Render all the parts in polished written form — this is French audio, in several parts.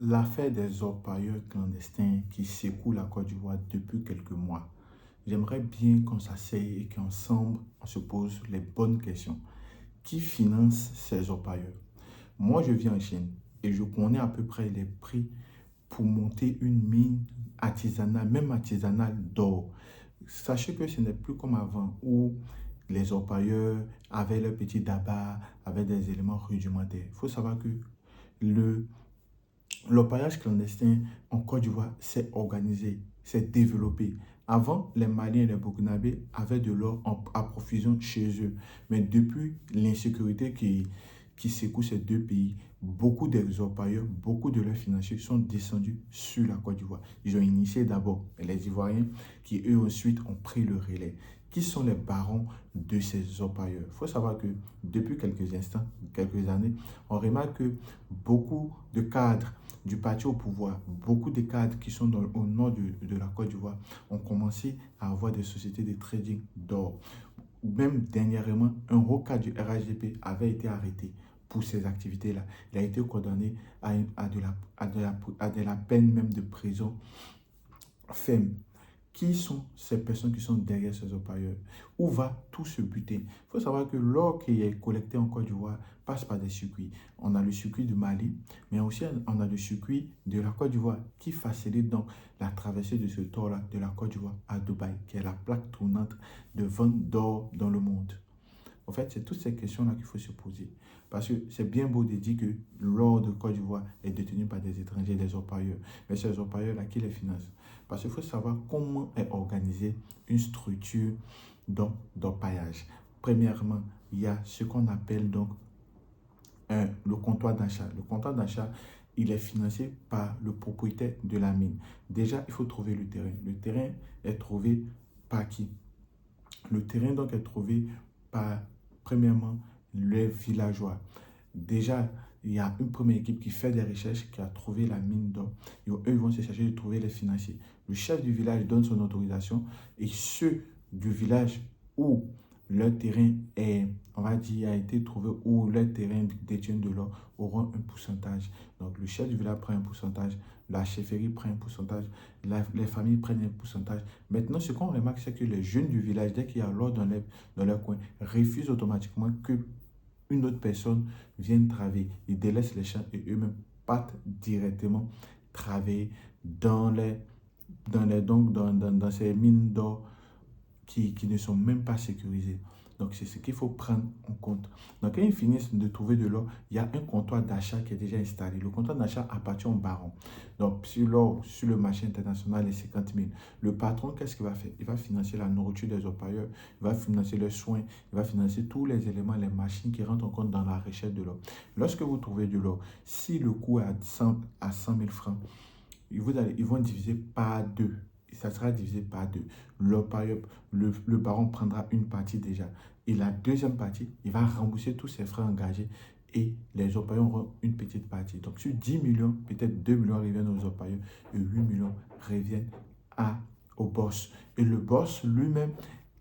L'affaire des orpailleurs clandestins qui secouent la Côte d'Ivoire depuis quelques mois. J'aimerais bien qu'on s'asseye et qu'ensemble, on se pose les bonnes questions. Qui finance ces orpailleurs? Moi, je vis en Chine et je connais à peu près les prix pour monter une mine artisanale, même artisanale d'or. Sachez que ce n'est plus comme avant où les orpailleurs avaient leurs petits dabas, avaient des éléments rudimentaires. Il faut savoir que le l'orpaillage clandestin en Côte d'Ivoire s'est organisé, s'est développé. Avant, les Maliens et les Burkinabés avaient de l'or à profusion chez eux. Mais depuis l'insécurité qui secoue ces deux pays, beaucoup des orpailleurs, beaucoup de leurs financiers sont descendus sur la Côte d'Ivoire. Ils ont initié d'abord les Ivoiriens qui, eux, ensuite ont pris le relais. Qui sont les barons de ces orpailleurs? Il faut savoir que depuis quelques instants, quelques années, on remarque que beaucoup de cadres du parti au pouvoir, beaucoup de cadres qui sont au nord de la Côte d'Ivoire ont commencé à avoir des sociétés de trading d'or. Même dernièrement, un haut cadre du RHDP avait été arrêté pour ces activités-là. Il a été condamné à de la peine même de prison ferme. Qui sont ces personnes qui sont derrière ces orpailleurs? Où va tout ce butin? Il faut savoir que l'or qui est collecté en Côte d'Ivoire passe par des circuits. On a le circuit du Mali, mais aussi on a le circuit de la Côte d'Ivoire qui facilite donc la traversée de ce tort-là de la Côte d'Ivoire à Dubaï, qui est la plaque tournante de vente d'or dans le monde. En fait, c'est toutes ces questions-là qu'il faut se poser. Parce que c'est bien beau de dire que l'or de Côte d'Ivoire est détenu par des étrangers, des orpailleurs. Mais ces orpailleurs-là, qui les financent? Parce qu'il faut savoir comment est organisée une structure d'orpaillage. Premièrement, il y a ce qu'on appelle donc le comptoir d'achat. Le comptoir d'achat, il est financé par le propriétaire de la mine. Déjà, il faut trouver le terrain. Le terrain est trouvé par qui? Le terrain donc est trouvé par, premièrement, les villageois. Déjà, il y a une première équipe qui fait des recherches, qui a trouvé la mine d'or. Eux, ils vont se chercher de trouver les financiers. Le chef du village donne son autorisation et ceux du village où leur terrain est, on va dire, a été trouvé, où leur terrain détient de l'or, auront un pourcentage. Donc, le chef du village prend un pourcentage, la chefferie prend un pourcentage, les familles prennent un pourcentage. Maintenant, ce qu'on remarque, c'est que les jeunes du village, dès qu'il y a l'or dans leur coin, refusent automatiquement que une autre personne vienne travailler. Ils délaissent les champs et eux-mêmes partent directement travailler dans ces mines d'or qui ne sont même pas sécurisées. Donc, c'est ce qu'il faut prendre en compte. Donc, quand ils finissent de trouver de l'or, il y a un comptoir d'achat qui est déjà installé. Le comptoir d'achat appartient au baron. Donc, si l'or sur le marché international est 50 000, le patron, qu'est-ce qu'il va faire? Il va financer la nourriture des orpailleurs, il va financer les soins, il va financer tous les éléments, les machines qui rentrent en compte dans la recherche de l'or. Lorsque vous trouvez de l'or, si le coût est à 100 000 francs, ils vont diviser par deux. Ça sera divisé par deux. Le baron prendra une partie déjà. Et la deuxième partie, il va rembourser tous ses frais engagés et les orpailleurs auront une petite partie. Donc sur 10 millions, peut-être 2 millions reviennent aux orpailleurs et 8 millions reviennent au boss. Et le boss lui-même,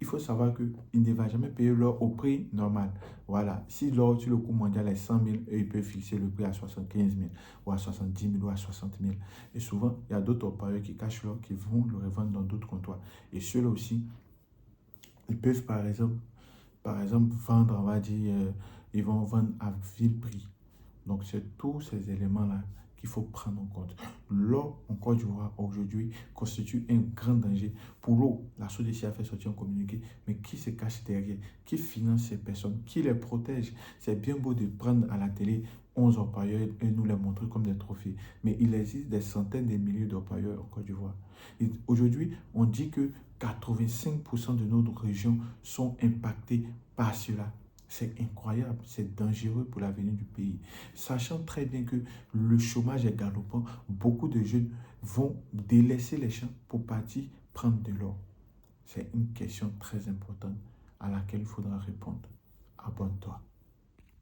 il faut savoir qu'il ne va jamais payer l'or au prix normal. Voilà, si l'or sur le coût mondial est 100 000, il peut fixer le prix à 75 000 ou à 70 000 ou à 60 000. Et souvent, il y a d'autres orpailleurs qui cachent l'or, qui vont le revendre dans d'autres comptoirs. Et ceux-là aussi, ils peuvent par exemple vendre, on va dire, ils vont vendre à vil prix. Donc, c'est tous ces éléments-là qu'il faut prendre en compte. L'or en Côte d'Ivoire aujourd'hui constitue un grand danger. Pour l'eau, la SODECI a fait sortir un communiqué, mais qui se cache derrière? Qui finance ces personnes? Qui les protège? C'est bien beau de prendre à la télé 11 orpailleurs et nous les montrer comme des trophées, mais il existe des centaines de milliers d'orpailleurs en Côte d'Ivoire. Aujourd'hui, on dit que 85% de notre région sont impactés par cela. C'est incroyable, c'est dangereux pour l'avenir du pays. Sachant très bien que le chômage est galopant, beaucoup de jeunes vont délaisser les champs pour partir prendre de l'or. C'est une question très importante à laquelle il faudra répondre. Abonne-toi.